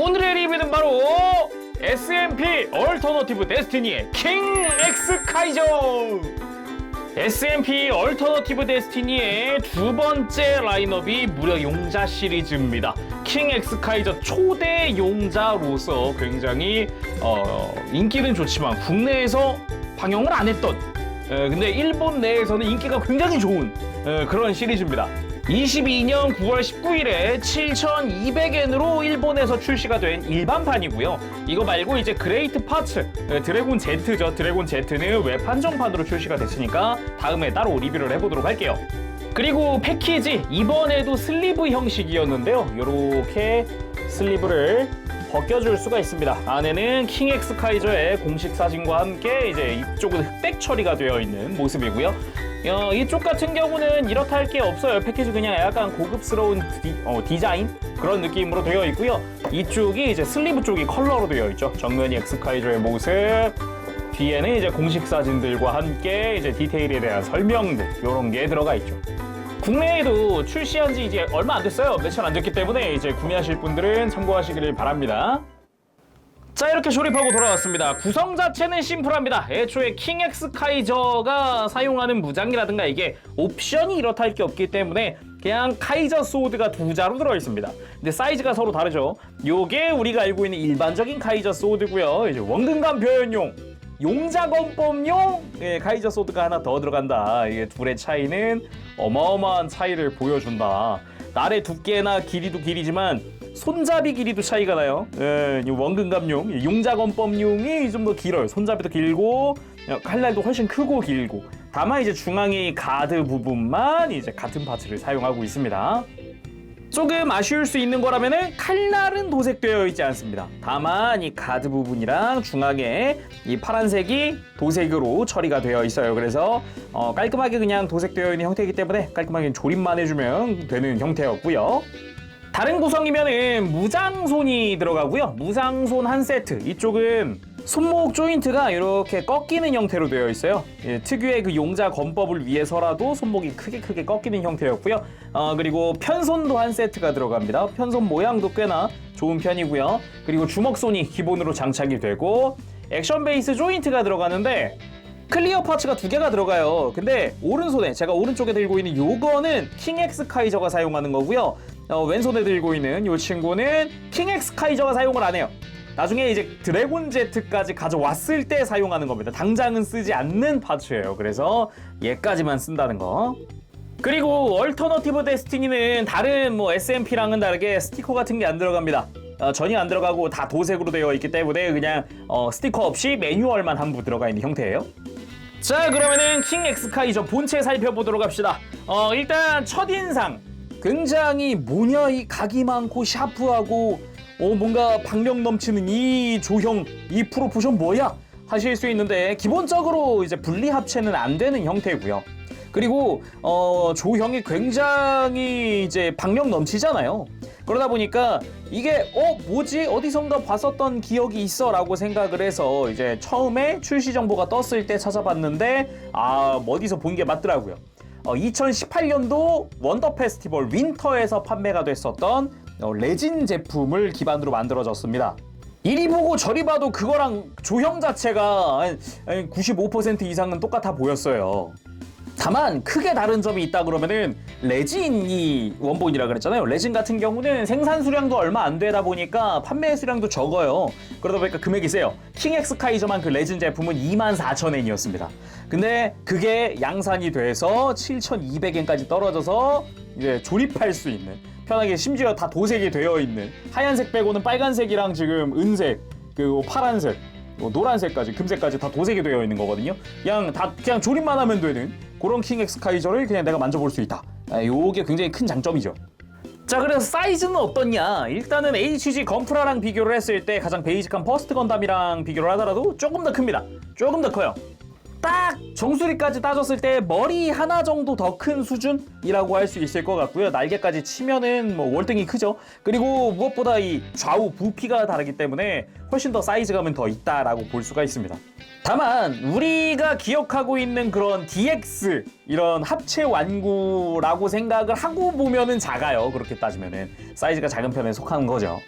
오늘의 리뷰는 바로 SMP 얼터너티브 데스티니의 킹 X 카이저! SMP 얼터너티브 데스티니의 두 번째 라인업이 무려 용자 시리즈입니다. 킹 X 카이저 초대 용자로서 굉장히 인기는 좋지만 국내에서 방영을 안 했던 근데 일본 내에서는 인기가 굉장히 좋은 그런 시리즈입니다. 22년 9월 19일에 7,200엔으로 일본에서 출시가 된 일반판이고요. 이거 말고 이제 그레이트 파츠, 드래곤 Z죠. 드래곤 Z는 웹 한정판으로 출시가 됐으니까 다음에 따로 리뷰를 해보도록 할게요. 그리고 패키지, 이번에도 슬리브 형식이었는데요. 이렇게 슬리브를 벗겨줄 수가 있습니다. 안에는 킹 X 카이저의 공식 사진과 함께 이제 이쪽은 흑백 처리가 되어 있는 모습이고요. 이쪽 같은 경우는 이렇다 할 게 없어요. 패키지 그냥 약간 고급스러운 디자인 그런 느낌으로 되어 있고요. 이쪽이 이제 슬리브 쪽이 컬러로 되어 있죠. 정면이 X 카이저의 모습, 뒤에는 이제 공식 사진들과 함께 이제 디테일에 대한 설명들 이런 게 들어가 있죠. 국내에도 출시한 지 이제 얼마 안 됐어요. 며칠 안 됐기 때문에 이제 구매하실 분들은 참고하시길 바랍니다. 자, 이렇게 조립하고 돌아왔습니다. 구성 자체는 심플합니다. 애초에 킹 X 카이저가 사용하는 무장이라든가 이게 옵션이 이렇다 할 게 없기 때문에 그냥 카이저 소드가 두 자루 들어있습니다. 근데 사이즈가 서로 다르죠. 요게 우리가 알고 있는 일반적인 카이저 소드고요. 이제 원근감 표현용 용자건법용 카이저 소드가 하나 더 들어간다. 이게 둘의 차이는 어마어마한 차이를 보여준다. 날의 두께나 길이도 길이지만 손잡이 길이도 차이가 나요. 이 원근감용, 용자건법용이 좀 더 길어요. 손잡이도 길고 칼날도 훨씬 크고 길고. 다만 이제 중앙의 가드 부분만 이제 같은 파츠를 사용하고 있습니다. 조금 아쉬울 수 있는 거라면은 칼날은 도색되어 있지 않습니다. 다만 이 가드 부분이랑 중앙에 이 파란색이 도색으로 처리가 되어 있어요. 그래서 깔끔하게 그냥 도색되어 있는 형태이기 때문에 깔끔하게 조립만 해주면 되는 형태였고요. 다른 구성이면은 무장손이 들어가고요. 무장손 한 세트. 이쪽은 손목 조인트가 이렇게 꺾이는 형태로 되어 있어요. 특유의 그 용자 건법을 위해서라도 손목이 크게 꺾이는 형태였고요. 그리고 편손도 한 세트가 들어갑니다. 편손 모양도 꽤나 좋은 편이고요. 그리고 주먹손이 기본으로 장착이 되고 액션 베이스 조인트가 들어가는데 클리어 파츠가 두 개가 들어가요. 근데 오른손에 제가 오른쪽에 들고 있는 요거는 킹 X 카이저가 사용하는 거고요. 왼손에 들고 있는 요 친구는 킹 X 카이저가 사용을 안 해요. 나중에 이제 드래곤 제트까지 가져왔을 때 사용하는 겁니다. 당장은 쓰지 않는 파츠예요. 그래서 얘까지만 쓴다는 거. 그리고 얼터너티브 데스티니는 다른 SMP랑은 다르게 스티커 같은 게 안 들어갑니다. 전혀 안 들어가고 다 도색으로 되어 있기 때문에 그냥 스티커 없이 매뉴얼만 한 부 들어가 있는 형태예요. 자, 그러면은 킹 X 카이저 본체 살펴보도록 합시다. 일단 첫인상 굉장히 뭐냐 이 각이 많고 샤프하고 뭔가 박력 넘치는 이 조형, 이 프로포션 뭐야? 하실 수 있는데 기본적으로 이제 분리 합체는 안 되는 형태고요. 그리고 조형이 굉장히 이제 박력 넘치잖아요. 그러다 보니까 이게 뭐지? 어디선가 봤었던 기억이 있어 라고 생각을 해서 이제 처음에 출시 정보가 떴을 때 찾아봤는데 어디서 본 게 맞더라고요. 2018년도 원더 페스티벌 윈터에서 판매가 됐었던 레진 제품을 기반으로 만들어졌습니다. 이리 보고 저리 봐도 그거랑 조형 자체가 한 95% 이상은 똑같아 보였어요. 다만 크게 다른 점이 있다 그러면은 레진이 원본이라 그랬잖아요. 레진 같은 경우는 생산 수량도 얼마 안 되다 보니까 판매 수량도 적어요. 그러다 보니까 금액이 세요. 킹 X 카이저만 그 레진 제품은 24,000엔이었습니다. 근데 그게 양산이 돼서 7,200엔까지 떨어져서 이제 조립할 수 있는, 편하게 심지어 다 도색이 되어 있는, 하얀색 빼고는 빨간색이랑 지금 은색, 그리고 파란색, 노란색까지, 금색까지 다 도색이 되어 있는 거거든요. 그냥 조립만 하면 되는 그런 킹 X 카이저를 그냥 내가 만져볼 수 있다. 요게 굉장히 큰 장점이죠. 자, 그래서 사이즈는 어떻냐? 일단은 HG 건프라랑 비교를 했을 때 가장 베이직한 퍼스트 건담이랑 비교를 하더라도 조금 더 큽니다. 조금 더 커요. 딱 정수리까지 따졌을 때 머리 하나 정도 더 큰 수준이라고 할 수 있을 것 같고요. 날개까지 치면은 월등히 크죠. 그리고 무엇보다 이 좌우 부피가 다르기 때문에 훨씬 더 사이즈감은 더 있다라고 볼 수가 있습니다. 다만 우리가 기억하고 있는 그런 DX 이런 합체 완구라고 생각을 하고 보면은 작아요. 그렇게 따지면은 사이즈가 작은 편에 속하는 거죠.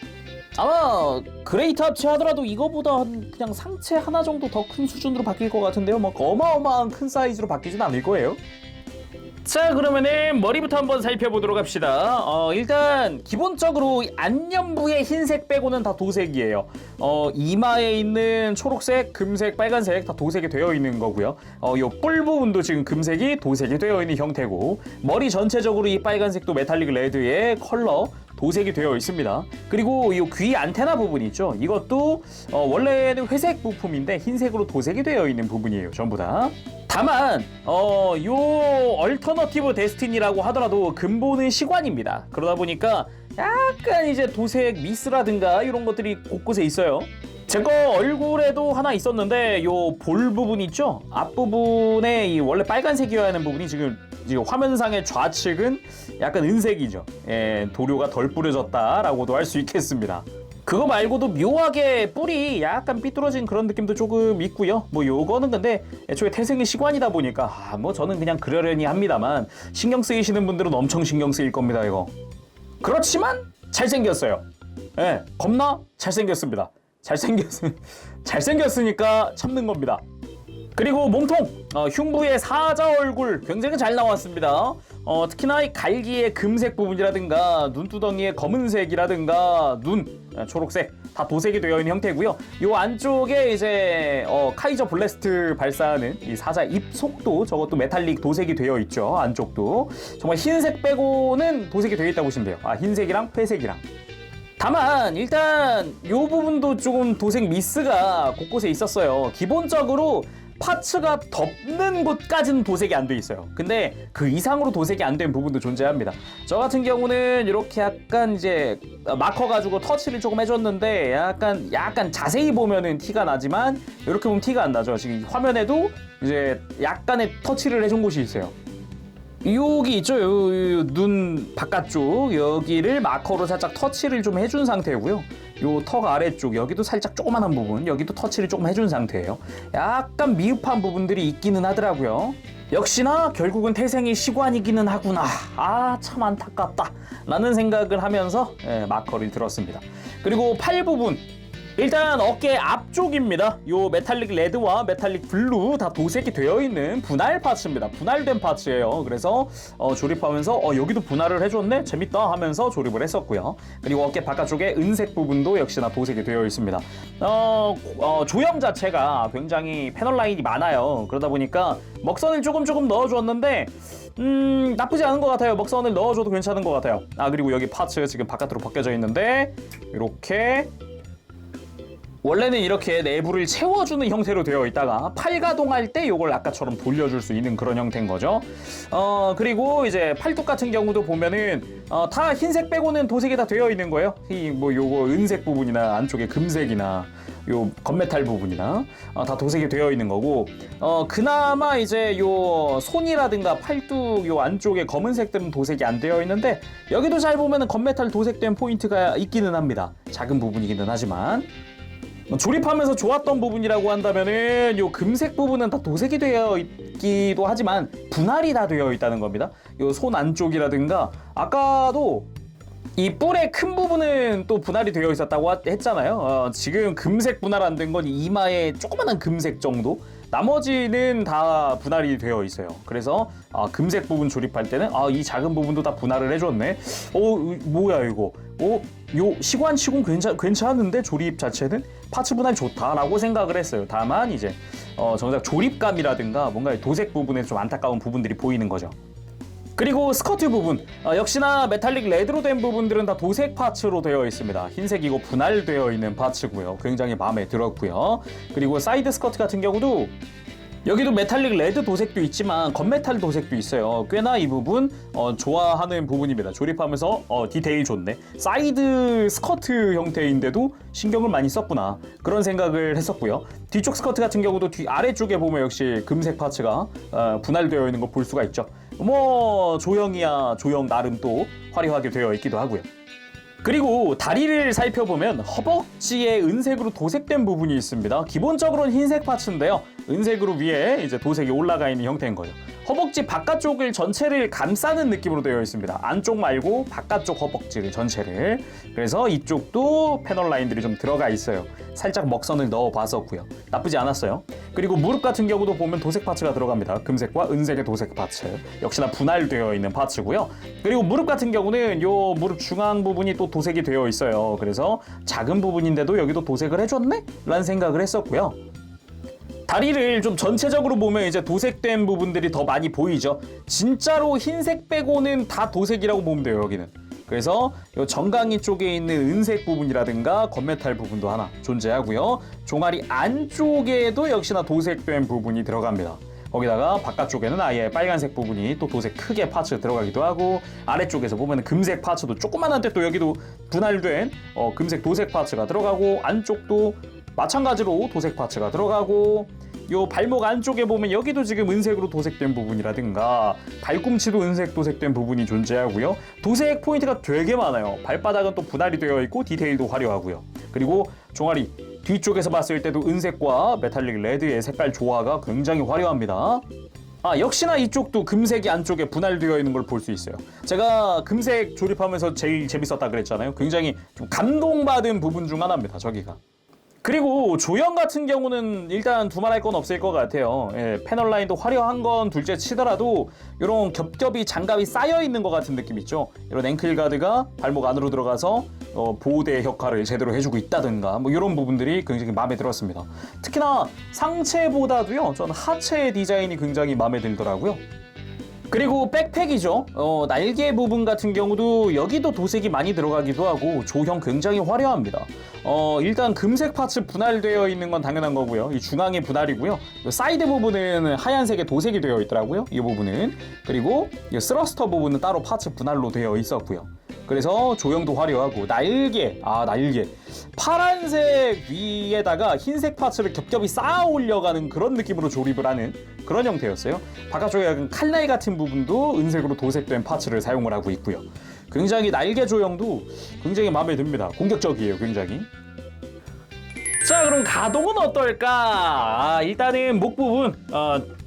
아마 그레이트 합체 하더라도 이거보다 그냥 상체 하나 정도 더 큰 수준으로 바뀔 것 같은데요. 뭐 어마어마한 큰 사이즈로 바뀌진 않을 거예요. 자, 그러면은 머리부터 한번 살펴보도록 합시다. 일단 기본적으로 안면부의 흰색 빼고는 다 도색이에요. 이마에 있는 초록색, 금색, 빨간색 다 도색이 되어 있는 거고요. 요 뿔 부분도 지금 금색이 도색이 되어 있는 형태고, 머리 전체적으로 이 빨간색도 메탈릭 레드의 컬러 도색이 되어 있습니다. 그리고 이 귀 안테나 부분 있죠. 이것도 원래는 회색 부품인데 흰색으로 도색이 되어 있는 부분이에요. 전부 다. 다만 요 얼터너티브 데스티니라고 하더라도 근본은 시관입니다. 그러다 보니까 약간 이제 도색 미스라든가 이런 것들이 곳곳에 있어요. 제 거 얼굴에도 하나 있었는데 요 볼 부분 있죠? 앞부분에 이 원래 빨간색이어야 하는 부분이 지금 화면상의 좌측은 약간 은색이죠. 예, 도료가 덜 뿌려졌다라고도 할 수 있겠습니다. 그거 말고도 묘하게 뿔이 약간 삐뚤어진 그런 느낌도 조금 있고요. 뭐 요거는 근데 애초에 태생의 시관이다 보니까 뭐 저는 그냥 그러려니 합니다만, 신경 쓰이시는 분들은 엄청 신경 쓰일 겁니다. 이거 그렇지만 잘생겼어요. 예, 겁나 잘생겼습니다. 잘생겼으니까 참는 겁니다. 그리고 몸통, 흉부의 사자 얼굴 굉장히 잘 나왔습니다. 특히나 이 갈기의 금색 부분이라든가 눈두덩이의 검은색이라든가 눈 초록색 다 도색이 되어 있는 형태고요. 요 안쪽에 이제 카이저 블래스트 발사하는 이 사자 입속도 저것도 메탈릭 도색이 되어 있죠. 안쪽도 정말 흰색 빼고는 도색이 되어 있다고 보시면 돼요. 흰색이랑 회색이랑. 다만 일단 요 부분도 조금 도색 미스가 곳곳에 있었어요. 기본적으로 파츠가 덮는 곳까지는 도색이 안 돼 있어요. 근데 그 이상으로 도색이 안 된 부분도 존재합니다. 저 같은 경우는 이렇게 약간 이제 마커 가지고 터치를 조금 해줬는데 약간 자세히 보면은 티가 나지만 이렇게 보면 티가 안 나죠. 지금 화면에도 이제 약간의 터치를 해준 곳이 있어요. 여기 있죠. 요 눈 바깥쪽 여기를 마커로 살짝 터치를 좀 해준 상태고요. 요 턱 아래쪽 여기도 살짝 조그만한 부분 여기도 터치를 조금 해준 상태예요. 약간 미흡한 부분들이 있기는 하더라고요. 역시나 결국은 태생이 시관이기는 하구나. 참 안타깝다 라는 생각을 하면서 마커를 들었습니다. 그리고 팔 부분, 일단 어깨 앞쪽입니다. 요 메탈릭 레드와 메탈릭 블루 다 도색이 되어 있는 분할 파츠입니다. 분할된 파츠예요. 그래서 조립하면서 여기도 분할을 해줬네? 재밌다 하면서 조립을 했었고요. 그리고 어깨 바깥쪽에 은색 부분도 역시나 도색이 되어 있습니다. 조형 자체가 굉장히 패널 라인이 많아요. 그러다 보니까 먹선을 조금 넣어줬는데 나쁘지 않은 것 같아요. 먹선을 넣어줘도 괜찮은 것 같아요. 그리고 여기 파츠 지금 바깥으로 벗겨져 있는데 이렇게 원래는 이렇게 내부를 채워주는 형태로 되어 있다가 팔 가동할 때 이걸 아까처럼 돌려줄 수 있는 그런 형태인 거죠. 그리고 이제 팔뚝 같은 경우도 보면은 다 흰색 빼고는 도색이 다 되어 있는 거예요. 요거 은색 부분이나 안쪽에 금색이나 요 건메탈 부분이나 다 도색이 되어 있는 거고, 그나마 이제 요 손이라든가 팔뚝 요 안쪽에 검은색들은 도색이 안 되어 있는데 여기도 잘 보면은 건메탈 도색된 포인트가 있기는 합니다. 작은 부분이기는 하지만. 조립하면서 좋았던 부분이라고 한다면은 요 금색 부분은 다 도색이 되어 있기도 하지만 분할이 다 되어 있다는 겁니다. 요 손 안쪽이라든가 아까도 이 뿔의 큰 부분은 또 분할이 되어 있었다고 했잖아요. 지금 금색 분할 안 된 건 이마에 조그만한 금색 정도, 나머지는 다 분할이 되어 있어요. 그래서 금색 부분 조립할 때는 이 작은 부분도 다 분할을 해줬네. 뭐야 이거? 요 시관치곤 괜찮은데 조립 자체는 파츠 분할 좋다라고 생각을 했어요. 다만 이제 정작 조립감이라든가 뭔가 도색 부분에 좀 안타까운 부분들이 보이는 거죠. 그리고 스커트 부분, 역시나 메탈릭 레드로 된 부분들은 다 도색 파츠로 되어 있습니다. 흰색이고 분할되어 있는 파츠고요. 굉장히 마음에 들었고요. 그리고 사이드 스커트 같은 경우도 여기도 메탈릭 레드 도색도 있지만 건메탈 도색도 있어요. 꽤나 이 부분 좋아하는 부분입니다. 조립하면서 디테일 좋네. 사이드 스커트 형태인데도 신경을 많이 썼구나, 그런 생각을 했었고요. 뒤쪽 스커트 같은 경우도 아래쪽에 보면 역시 금색 파츠가 분할되어 있는 거 볼 수가 있죠. 뭐 조형이야 조형 나름 또 화려하게 되어 있기도 하고요. 그리고 다리를 살펴보면 허벅지에 은색으로 도색된 부분이 있습니다. 기본적으로는 흰색 파츠인데요. 은색으로 위에 이제 도색이 올라가 있는 형태인 거죠. 허벅지 바깥쪽을 전체를 감싸는 느낌으로 되어 있습니다. 안쪽 말고 바깥쪽 허벅지를 전체를. 그래서 이쪽도 패널 라인들이 좀 들어가 있어요. 살짝 먹선을 넣어 봤었고요. 나쁘지 않았어요. 그리고 무릎 같은 경우도 보면 도색 파츠가 들어갑니다. 금색과 은색의 도색 파츠. 역시나 분할되어 있는 파츠고요. 그리고 무릎 같은 경우는 요 무릎 중앙 부분이 또 도색이 되어 있어요. 그래서 작은 부분인데도 여기도 도색을 해줬네? 라는 생각을 했었고요. 다리를 좀 전체적으로 보면 이제 도색된 부분들이 더 많이 보이죠. 진짜로 흰색 빼고는 다 도색이라고 보면 돼요, 여기는. 그래서 이 정강이 쪽에 있는 은색 부분이라든가 건메탈 부분도 하나 존재하고요. 종아리 안쪽에도 역시나 도색된 부분이 들어갑니다. 거기다가 바깥쪽에는 아예 빨간색 부분이 또 도색 크게 파츠 들어가기도 하고, 아래쪽에서 보면 금색 파츠도 조그만한데 또 여기도 분할된 금색 도색 파츠가 들어가고, 안쪽도 마찬가지로 도색 파츠가 들어가고, 요 발목 안쪽에 보면 여기도 지금 은색으로 도색된 부분이라든가 발꿈치도 은색 도색된 부분이 존재하고요. 도색 포인트가 되게 많아요. 발바닥은 또 분할이 되어 있고 디테일도 화려하고요. 그리고 종아리 뒤쪽에서 봤을 때도 은색과 메탈릭 레드의 색깔 조화가 굉장히 화려합니다. 역시나 이쪽도 금색이 안쪽에 분할되어 있는 걸 볼 수 있어요. 제가 금색 조립하면서 제일 재밌었다 그랬잖아요. 굉장히 좀 감동받은 부분 중 하나입니다, 저기가. 그리고 조형 같은 경우는 일단 두말할 건 없을 것 같아요. 패널 라인도 화려한 건 둘째 치더라도 이런 겹겹이 장갑이 쌓여 있는 것 같은 느낌 있죠. 이런 앵클 가드가 발목 안으로 들어가서 보호대 역할을 제대로 해주고 있다든가 뭐 이런 부분들이 굉장히 마음에 들었습니다. 특히나 상체보다도요, 전 하체의 디자인이 굉장히 마음에 들더라고요. 그리고 백팩이죠. 날개 부분 같은 경우도 여기도 도색이 많이 들어가기도 하고 조형 굉장히 화려합니다. 일단 금색 파츠 분할되어 있는 건 당연한 거고요. 이 중앙이 분할이고요. 이 사이드 부분은 하얀색의 도색이 되어 있더라고요. 이 부분은. 그리고 이 스러스터 부분은 따로 파츠 분할로 되어 있었고요. 그래서 조형도 화려하고, 날개. 파란색 위에다가 흰색 파츠를 겹겹이 쌓아 올려가는 그런 느낌으로 조립을 하는 그런 형태였어요. 바깥쪽에 약간 칼날 같은 부분도 은색으로 도색된 파츠를 사용을 하고 있고요. 굉장히 날개 조형도 굉장히 마음에 듭니다. 공격적이에요, 굉장히. 자, 그럼 가동은 어떨까? 일단은 목 부분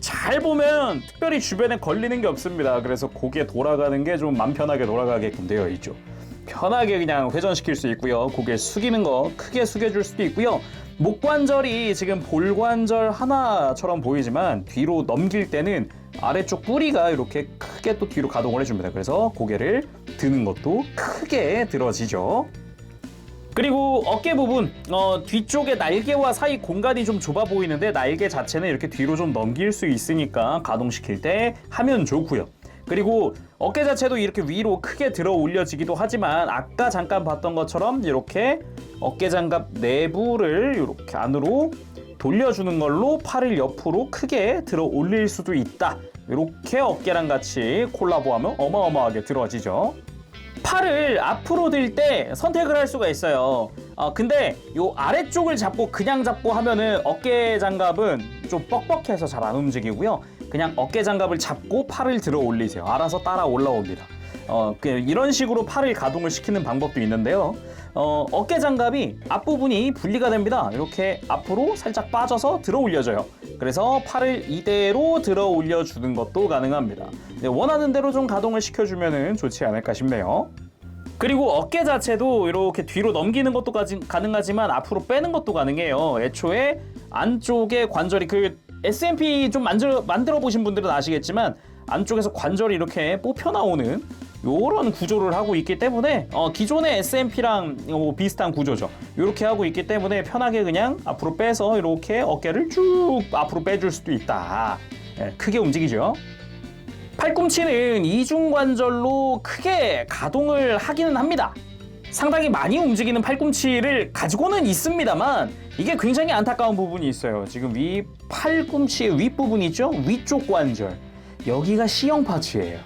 잘 보면 특별히 주변에 걸리는 게 없습니다. 그래서 고개 돌아가는 게 좀 맘 편하게 돌아가게끔 되어 있죠. 편하게 그냥 회전시킬 수 있고요. 고개 숙이는 거 크게 숙여줄 수도 있고요. 목 관절이 지금 볼 관절 하나처럼 보이지만 뒤로 넘길 때는 아래쪽 뿌리가 이렇게 크게 또 뒤로 가동을 해줍니다. 그래서 고개를 드는 것도 크게 들어지죠. 그리고 어깨 부분, 뒤쪽에 날개와 사이 공간이 좀 좁아 보이는데 날개 자체는 이렇게 뒤로 좀 넘길 수 있으니까 가동시킬 때 하면 좋고요. 그리고 어깨 자체도 이렇게 위로 크게 들어 올려지기도 하지만 아까 잠깐 봤던 것처럼 이렇게 어깨 장갑 내부를 이렇게 안으로 돌려주는 걸로 팔을 옆으로 크게 들어 올릴 수도 있다. 이렇게 어깨랑 같이 콜라보하면 어마어마하게 들어지죠. 팔을 앞으로 들 때 선택을 할 수가 있어요. 근데 요 아래쪽을 잡고 그냥 잡고 하면은 어깨 장갑은 좀 뻑뻑해서 잘 안 움직이고요. 그냥 어깨 장갑을 잡고 팔을 들어 올리세요. 알아서 따라 올라옵니다. 이런 식으로 팔을 가동을 시키는 방법도 있는데요. 어깨 장갑이 앞부분이 분리가 됩니다. 이렇게 앞으로 살짝 빠져서 들어 올려져요. 그래서 팔을 이대로 들어 올려주는 것도 가능합니다. 원하는 대로 좀 가동을 시켜주면 좋지 않을까 싶네요. 그리고 어깨 자체도 이렇게 뒤로 넘기는 것도 가능하지만 앞으로 빼는 것도 가능해요. 애초에 안쪽에 관절이 SMP 좀 만들어 보신 분들은 아시겠지만 안쪽에서 관절이 이렇게 뽑혀 나오는 요런 구조를 하고 있기 때문에 기존의 SMP랑 비슷한 구조죠. 이렇게 하고 있기 때문에 편하게 그냥 앞으로 빼서 이렇게 어깨를 쭉 앞으로 빼줄 수도 있다. 크게 움직이죠. 팔꿈치는 이중관절로 크게 가동을 하기는 합니다. 상당히 많이 움직이는 팔꿈치를 가지고는 있습니다만 이게 굉장히 안타까운 부분이 있어요. 지금 위 팔꿈치의 윗부분 있죠? 위쪽 관절. 여기가 C형 파츠예요.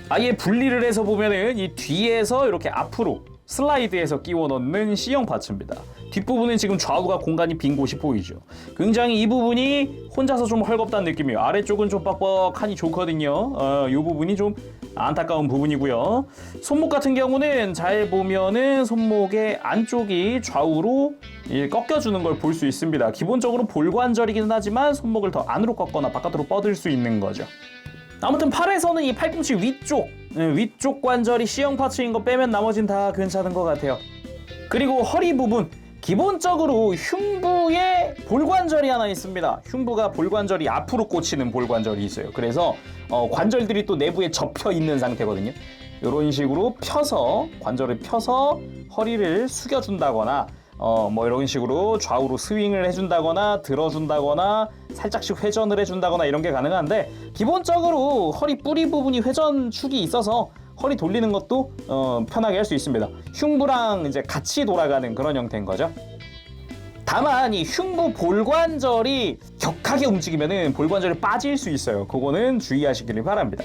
아예 분리를 해서 보면은 이 뒤에서 이렇게 앞으로 슬라이드해서 끼워 넣는 C형 파츠입니다. 뒷부분은 지금 좌우가 공간이 빈 곳이 보이죠. 굉장히 이 부분이 혼자서 좀 헐겁다는 느낌이에요. 아래쪽은 좀 뻑뻑하니 좋거든요. 이 부분이 좀 안타까운 부분이고요. 손목 같은 경우는 잘 보면은 손목의 안쪽이 좌우로 꺾여주는 걸 볼 수 있습니다. 기본적으로 볼관절이긴 하지만 손목을 더 안으로 꺾거나 바깥으로 뻗을 수 있는 거죠. 아무튼 팔에서는 이 팔꿈치 위쪽 관절이 C형 파츠인 거 빼면 나머진 다 괜찮은 것 같아요. 그리고 허리 부분, 기본적으로 흉부에 볼관절이 하나 있습니다. 흉부가 볼관절이 앞으로 꽂히는 볼관절이 있어요. 그래서 관절들이 또 내부에 접혀 있는 상태거든요. 이런 식으로 펴서 관절을 펴서 허리를 숙여준다거나 뭐 이런 식으로 좌우로 스윙을 해준다거나 들어준다거나 살짝씩 회전을 해준다거나 이런 게 가능한데, 기본적으로 허리 뿌리 부분이 회전축이 있어서 허리 돌리는 것도 편하게 할 수 있습니다. 흉부랑 이제 같이 돌아가는 그런 형태인 거죠. 다만 이 흉부 볼관절이 격하게 움직이면은 볼관절이 빠질 수 있어요. 그거는 주의하시기를 바랍니다.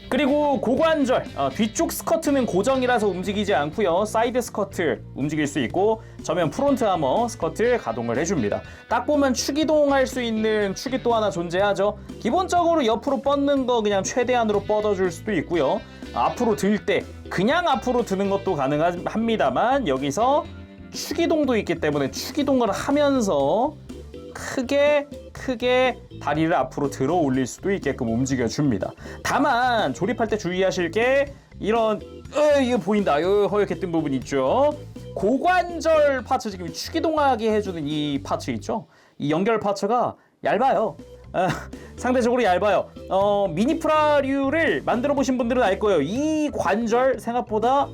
그리고 고관절, 뒤쪽 스커트는 고정이라서 움직이지 않고요. 사이드 스커트 움직일 수 있고 전면 프론트 아머 스커트 가동을 해줍니다. 딱 보면 축이동할 수 있는 축이 또 하나 존재하죠. 기본적으로 옆으로 뻗는 거 그냥 최대한으로 뻗어줄 수도 있고요. 앞으로 들 때 그냥 앞으로 드는 것도 가능합니다만 여기서 축이동도 있기 때문에 축이동을 하면서 크게 다리를 앞으로 들어 올릴 수도 있게끔 움직여 줍니다. 다만 조립할 때 주의하실 게 이런 이게 보인다. 이 허옇게 뜬 부분 있죠. 고관절 파츠, 지금 축이동하게 해주는 이 파츠 있죠. 이 연결 파츠가 얇아요. 상대적으로 얇아요. 미니프라류를 만들어 보신 분들은 알 거예요. 이 관절 생각보다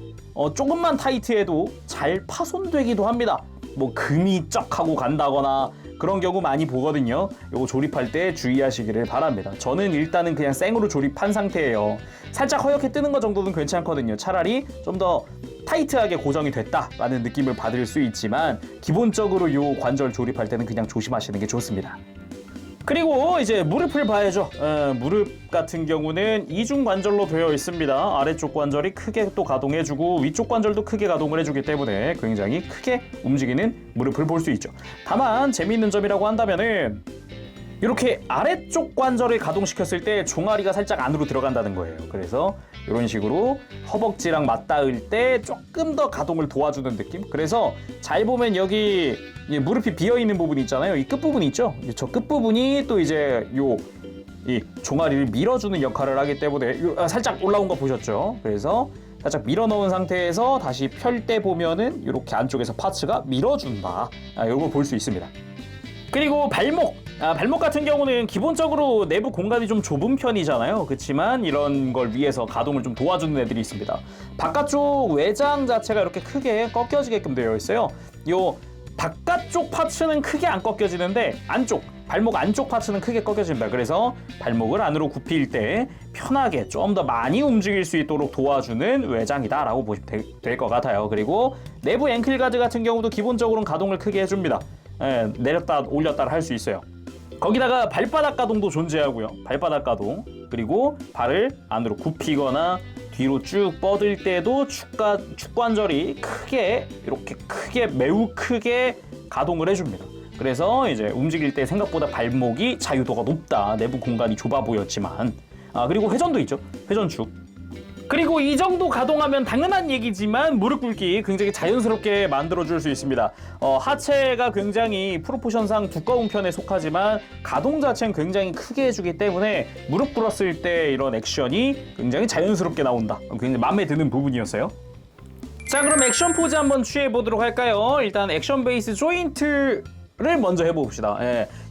조금만 타이트해도 잘 파손되기도 합니다. 뭐 금이 쩍 하고 간다거나 그런 경우 많이 보거든요. 요거 조립할 때 주의하시기를 바랍니다. 저는 일단은 그냥 생으로 조립한 상태예요. 살짝 허옇게 뜨는 거 정도는 괜찮거든요. 차라리 좀 더 타이트하게 고정이 됐다라는 느낌을 받을 수 있지만 기본적으로 요 관절 조립할 때는 그냥 조심하시는 게 좋습니다. 그리고 이제 무릎을 봐야죠. 무릎 같은 경우는 이중 관절로 되어 있습니다. 아래쪽 관절이 크게 또 가동해주고 위쪽 관절도 크게 가동을 해주기 때문에 굉장히 크게 움직이는 무릎을 볼 수 있죠. 다만 재미있는 점이라고 한다면은 이렇게 아래쪽 관절을 가동시켰을 때 종아리가 살짝 안으로 들어간다는 거예요. 그래서 이런 식으로 허벅지랑 맞닿을 때 조금 더 가동을 도와주는 느낌? 그래서 잘 보면 여기 무릎이 비어있는 부분이 있잖아요. 이 끝부분 있죠? 저 끝부분이 또 이제 이 종아리를 밀어주는 역할을 하기 때문에 살짝 올라온 거 보셨죠? 그래서 살짝 밀어 넣은 상태에서 다시 펼 때 보면은 이렇게 안쪽에서 파츠가 밀어준다. 이걸 볼 수 있습니다. 그리고 발목 같은 경우는 기본적으로 내부 공간이 좀 좁은 편이잖아요. 그렇지만 이런 걸 위해서 가동을 좀 도와주는 애들이 있습니다. 바깥쪽 외장 자체가 이렇게 크게 꺾여지게끔 되어 있어요. 요 바깥쪽 파츠는 크게 안 꺾여지는데 발목 안쪽 파츠는 크게 꺾여집니다. 그래서 발목을 안으로 굽힐 때 편하게 좀 더 많이 움직일 수 있도록 도와주는 외장이다라고 보시면 될 것 같아요. 그리고 내부 앵클 가드 같은 경우도 기본적으로는 가동을 크게 해줍니다. 내렸다 올렸다를 할 수 있어요. 거기다가 발바닥 가동도 존재하고요. 발바닥 가동, 그리고 발을 안으로 굽히거나 뒤로 쭉 뻗을 때도 축관절이 이렇게 크게 매우 크게 가동을 해줍니다. 그래서 이제 움직일 때 생각보다 발목이 자유도가 높다. 내부 공간이 좁아 보였지만 그리고 회전도 있죠. 회전축. 그리고 이 정도 가동하면 당연한 얘기지만 무릎 꿇기 굉장히 자연스럽게 만들어줄 수 있습니다. 하체가 굉장히 프로포션상 두꺼운 편에 속하지만 가동 자체는 굉장히 크게 해주기 때문에 무릎 꿇었을 때 이런 액션이 굉장히 자연스럽게 나온다. 굉장히 마음에 드는 부분이었어요. 자, 그럼 액션 포즈 한번 취해보도록 할까요? 일단 액션 베이스 조인트 를 먼저 해봅시다.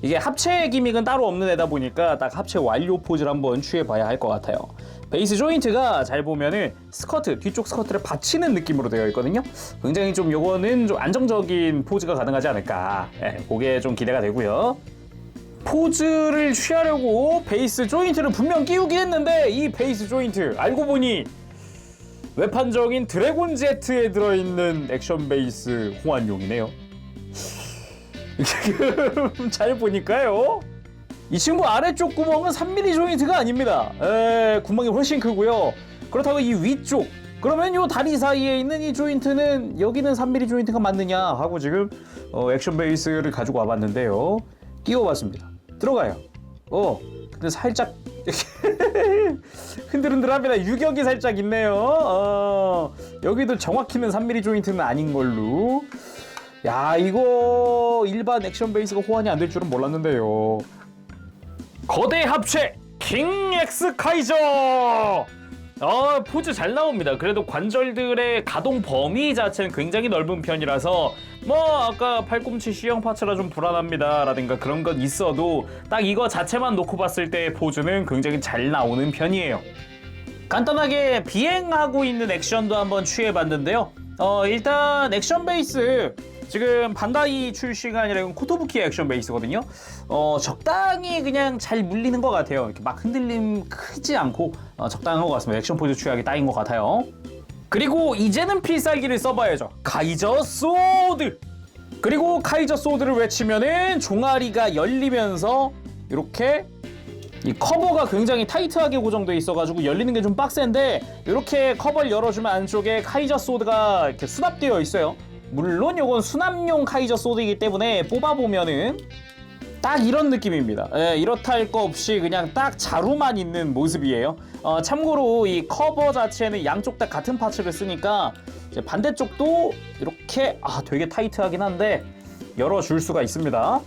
이게 합체 기믹은 따로 없는 애다 보니까 딱 합체 완료 포즈를 한번 취해봐야 할 것 같아요. 베이스 조인트가 잘 보면은 뒤쪽 스커트를 받치는 느낌으로 되어 있거든요. 굉장히 좀 요거는 좀 안정적인 포즈가 가능하지 않을까. 그게 좀 기대가 되고요. 포즈를 취하려고 베이스 조인트를 분명 끼우긴 했는데 이 베이스 조인트 알고 보니 외판적인 드래곤 제트에 들어있는 액션 베이스 호환용이네요. 잘 보니까요. 이 친구 아래쪽 구멍은 3mm 조인트가 아닙니다. 구멍이 훨씬 크고요. 그렇다고 이 위쪽 그러면 요 다리 사이에 있는 이 조인트는 여기는 3mm 조인트가 맞느냐 하고 지금 액션 베이스를 가지고 와봤는데요. 끼워봤습니다. 들어가요. 근데 살짝 흔들흔들합니다. 유격이 살짝 있네요. 여기도 정확히는 3mm 조인트는 아닌 걸로. 야, 이거 일반 액션 베이스가 호환이 안 될 줄은 몰랐는데요. 거대 합체 킹 엑스 카이저. 포즈 잘 나옵니다. 그래도 관절들의 가동 범위 자체는 굉장히 넓은 편이라서 아까 팔꿈치 C형 파츠라 좀 불안합니다 라든가 그런 건 있어도 딱 이거 자체만 놓고 봤을 때 포즈는 굉장히 잘 나오는 편이에요. 간단하게 비행하고 있는 액션도 한번 취해봤는데요. 일단 액션 베이스 지금 반다이 출시가 아니라 이건 코토부키 액션 베이스거든요. 적당히 그냥 잘 물리는 것 같아요. 이렇게 막 흔들림 크지 않고 적당한 것 같습니다. 액션 포즈 취하기 딱인 것 같아요. 그리고 이제는 필살기를 써봐야죠. 카이저 소드! 그리고 카이저 소드를 외치면은 종아리가 열리면서 이렇게 이 커버가 굉장히 타이트하게 고정되어 있어가지고 열리는 게 좀 빡센데 이렇게 커버를 열어주면 안쪽에 카이저 소드가 이렇게 수납되어 있어요. 물론 이건 수납용 카이저 소드이기 때문에 뽑아보면은 딱 이런 느낌입니다. 이렇다 할 거 없이 그냥 딱 자루만 있는 모습이에요. 참고로 이 커버 자체는 양쪽 다 같은 파츠를 쓰니까 이제 반대쪽도 이렇게 되게 타이트하긴 한데 열어줄 수가 있습니다.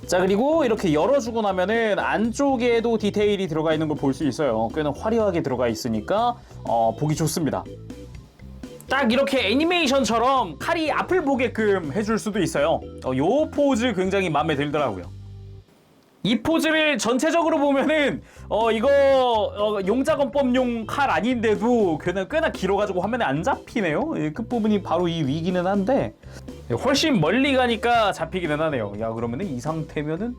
자, 그리고 이렇게 열어주고 나면은 안쪽에도 디테일이 들어가 있는 걸 볼 수 있어요. 꽤나 화려하게 들어가 있으니까 보기 좋습니다. 딱 이렇게 애니메이션처럼 칼이 앞을 보게끔 해줄 수도 있어요. 요 포즈 굉장히 마음에 들더라고요. 이 포즈를 전체적으로 보면은 이거 용자건법용 칼 아닌데도 꽤나 길어가지고 화면에 안 잡히네요. 끝부분이 바로 이 위기는 한데 훨씬 멀리 가니까 잡히기는 하네요. 야, 그러면은 이 상태면은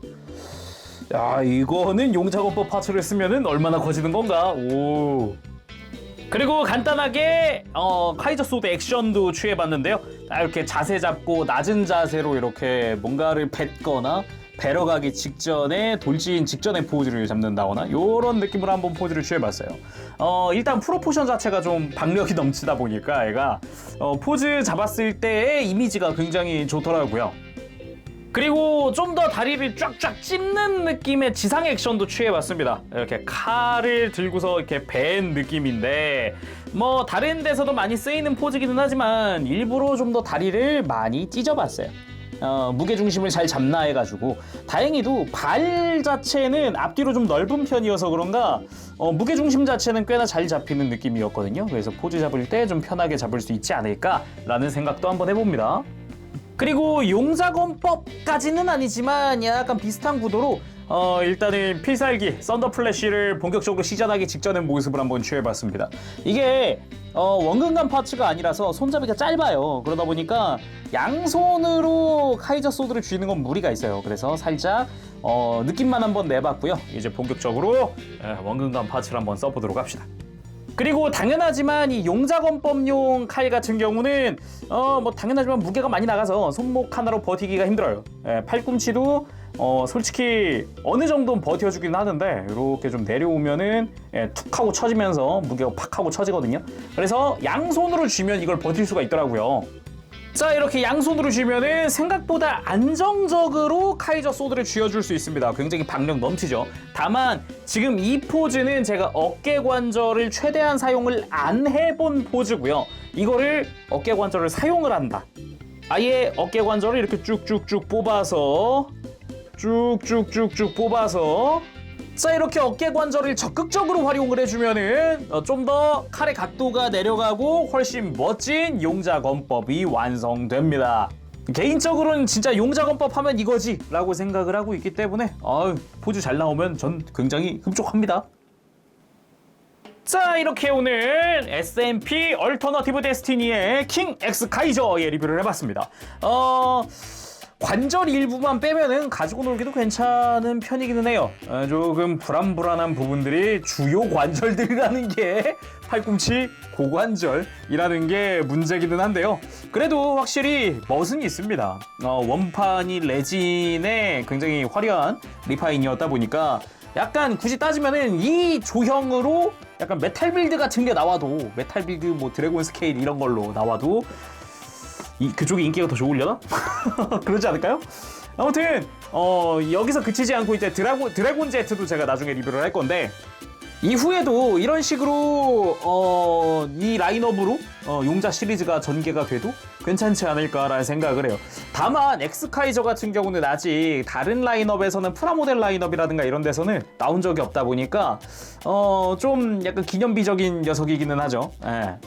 이거는 용자건법 파츠를 쓰면은 얼마나 커지는 건가? 오. 그리고 간단하게 카이저 소드 액션도 취해봤는데요. 이렇게 자세 잡고 낮은 자세로 이렇게 뭔가를 뱉거나 배러 가기 직전에 돌진 직전에 포즈를 잡는다거나 이런 느낌으로 한번 포즈를 취해봤어요. 일단 프로포션 자체가 좀 박력이 넘치다 보니까 얘가 포즈 잡았을 때의 이미지가 굉장히 좋더라고요. 그리고 좀 더 다리를 쫙쫙 찝는 느낌의 지상 액션도 취해봤습니다. 이렇게 칼을 들고서 이렇게 벤 느낌인데 다른 데서도 많이 쓰이는 포즈기는 하지만 일부러 좀 더 다리를 많이 찢어봤어요. 무게중심을 잘 잡나 해가지고 다행히도 발 자체는 앞뒤로 좀 넓은 편이어서 그런가 무게중심 자체는 꽤나 잘 잡히는 느낌이었거든요. 그래서 포즈 잡을 때 좀 편하게 잡을 수 있지 않을까라는 생각도 한번 해봅니다. 그리고 용자건법까지는 아니지만 약간 비슷한 구도로 일단은 필살기 썬더 플래시를 본격적으로 시전하기 직전의 모습을 한번 취해봤습니다. 이게 원근감 파츠가 아니라서 손잡이가 짧아요. 그러다 보니까 양손으로 카이저 소드를 쥐는 건 무리가 있어요. 그래서 살짝 느낌만 한번 내봤고요. 이제 본격적으로 원근감 파츠를 한번 써보도록 합시다. 그리고 당연하지만 이 용자건법용 칼 같은 경우는 당연하지만 무게가 많이 나가서 손목 하나로 버티기가 힘들어요. 팔꿈치도 솔직히 어느 정도는 버텨주긴 하는데 이렇게 좀 내려오면은 툭 하고 쳐지면서 무게가 팍 하고 쳐지거든요. 그래서 양손으로 쥐면 이걸 버틸 수가 있더라고요. 자, 이렇게 양손으로 쥐면은 생각보다 안정적으로 카이저 소드를 쥐어줄 수 있습니다. 굉장히 박력 넘치죠. 다만 지금 이 포즈는 제가 어깨 관절을 최대한 사용을 안 해본 포즈고요. 이거를 어깨 관절을 사용을 한다. 아예 어깨 관절을 이렇게 쭉쭉쭉 뽑아서 자, 이렇게 어깨 관절을 적극적으로 활용을 해주면은 좀 더 칼의 각도가 내려가고 훨씬 멋진 용자건법이 완성됩니다. 개인적으로는 진짜 용자건법 하면 이거지 라고 생각을 하고 있기 때문에 포즈 잘 나오면 전 굉장히 흡족합니다. 자, 이렇게 오늘 SMP 얼터너티브 데스티니의 킹 X 카이저의 리뷰를 해봤습니다. 관절 일부만 빼면은 가지고 놀기도 괜찮은 편이기는 해요. 조금 불안불안한 부분들이 주요 관절들이라는 게 팔꿈치, 고관절이라는 게 문제기는 한데요. 그래도 확실히 멋은 있습니다. 원판이 레진의 굉장히 화려한 리파인이었다 보니까 약간 굳이 따지면은 이 조형으로 약간 메탈 빌드 같은 게 나와도 메탈 빌드 뭐 드래곤 스케일 이런 걸로 나와도 그쪽이 인기가 더 좋으려나? 그러지 않을까요? 아무튼 여기서 그치지 않고 이제 드래곤 제트도 제가 나중에 리뷰를 할 건데 이후에도 이런 식으로 이 라인업으로 용자 시리즈가 전개가 돼도 괜찮지 않을까라는 생각을 해요. 다만 엑스카이저 같은 경우는 아직 다른 라인업에서는 프라모델 라인업이라든가 이런 데서는 나온 적이 없다 보니까 좀 약간 기념비적인 녀석이기는 하죠. 예.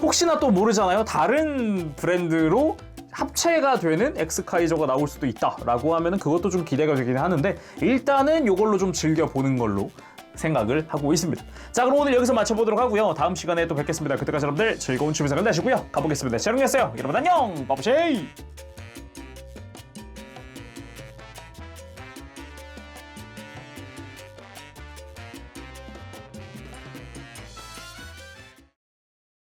혹시나 또 모르잖아요. 다른 브랜드로 합체가 되는 엑스카이저가 나올 수도 있다라고 하면은 그것도 좀 기대가 되긴 하는데 일단은 이걸로 좀 즐겨보는 걸로 생각을 하고 있습니다. 자, 그럼 오늘 여기서 마쳐보도록 하고요. 다음 시간에 또 뵙겠습니다. 그때까지 여러분들 즐거운 취미 생활 되시고요. 가보겠습니다. 재롱이었어요. 여러분 안녕. 빠부쉐이.